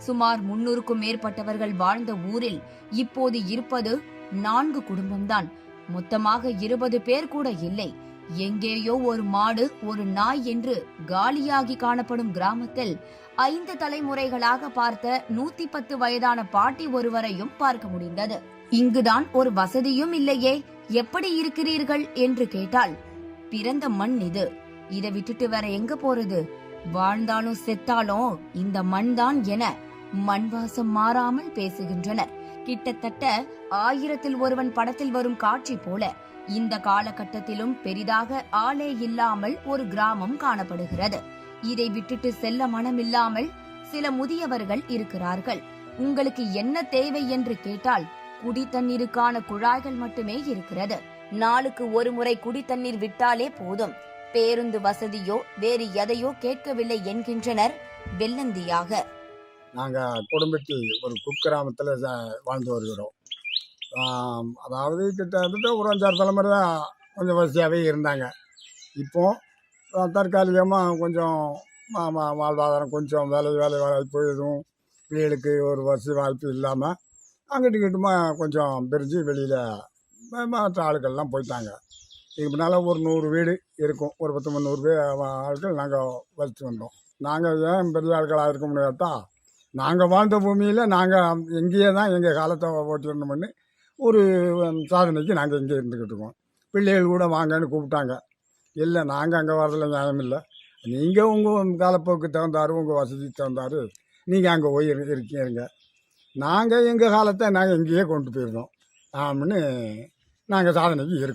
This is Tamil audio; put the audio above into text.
சுமார் 300க்கும் மேற்பட்டவர்கள் வாழ்ந்த ஊரில் இப்போது இருப்பது 4 குடும்பம்தான். மொத்தமாக 20 பேர் கூட இல்லை. எங்கேயோ ஒரு மாடு, ஒரு நாய் என்று காலியாகி காணப்படும் கிராமத்தில் 5 தலைமுறைகளாக பார்த்த 110 வயதான பாட்டி ஒருவரையும் பார்க்க முடிந்தது. இங்குதான் ஒரு வசதியும் இல்லையே, எப்படி இருக்கிறீர்கள் என்று கேட்டால், பிறந்த மண் இது, இதை விட்டுட்டு வேற எங்க போறது, வாழ்ந்தாலும் செத்தாலும் இந்த மண் தான் என மண் வாசம் மாறாமல் பேசுகின்றனர். கிட்டத்தட்ட 1000ல் ஒருவன் படத்தில் வரும் காட்சி போல இந்த காலகட்டத்திலும் பெரிதாக ஆளே இல்லாமல் ஒரு கிராமம் காணப்படுகிறது. இதை விட்டுட்டு செல்ல மனமில்லாமல் சில முதியவர்கள் இருக்கிறார்கள். உங்களுக்கு என்ன தேவை என்று கேட்டால், குடி தண்ணீருக்கான குழாய்கள் மட்டுமே இருக்கிறது. நாளுக்கு ஒரு முறை குடி தண்ணீர் விட்டாலே போதும். பேருந்து வசதியோ வேறு எதையோ கேட்கவில்லை என்கின்றனர் வெள்ளந்தியாக. நாங்கள் குடும்பத்தில் ஒரு குக்கிராமத்தில் வாழ்ந்து வருகிறோம். அதாவது கிட்டத்தட்ட ஒரு 5-6 தலைமுறை தான் கொஞ்சம் வசதியாகவே இருந்தாங்க. இப்போது தற்காலிகமாக கொஞ்சம் வாழ்வாதாரம் கொஞ்சம் வேலை வாய்ப்பு எதுவும் பிள்ளைகளுக்கு ஒரு வசதி வாய்ப்பு இல்லாமல் அங்கிட்டு கிட்டுமா கொஞ்சம் பிரிஞ்சு வெளியில் மற்ற ஆளுக்கள்லாம் போயிட்டாங்க. இதுக்கு முன்னால் ஒரு 100 வீடு இருக்கும், ஒரு 10-300 ஆட்கள் நாங்கள் வசித்து வந்தோம். நாங்கள் ஏன் பெரிய ஆட்களாக இருக்க முடியாதா, நாங்கள் வாழ்ந்த பூமியில் நாங்கள் எங்கேயே தான் எங்கள் காலத்தை ஓட்டிடணும்னு ஒரு சாதனைக்கு நாங்கள் இங்கே இருந்துக்கிட்டு இருக்கோம். பிள்ளைகள் கூட வாங்கன்னு கூப்பிட்டாங்க. இல்லை, நாங்கள் அங்கே வரதில் நியாயம் இல்லை, நீங்கள் உங்கள் காலப்போக்கு தகுந்தாரு, உங்கள் வசதி தகுந்தாரு நீங்கள் அங்கே போய் இருக்கீங்க, நாங்கள் எங்கள் காலத்தை நாங்கள் இங்கேயே கொண்டு போயிருந்தோம் அப்படின்னு நாங்கள் சாதனைக்கு இருக்கோம்.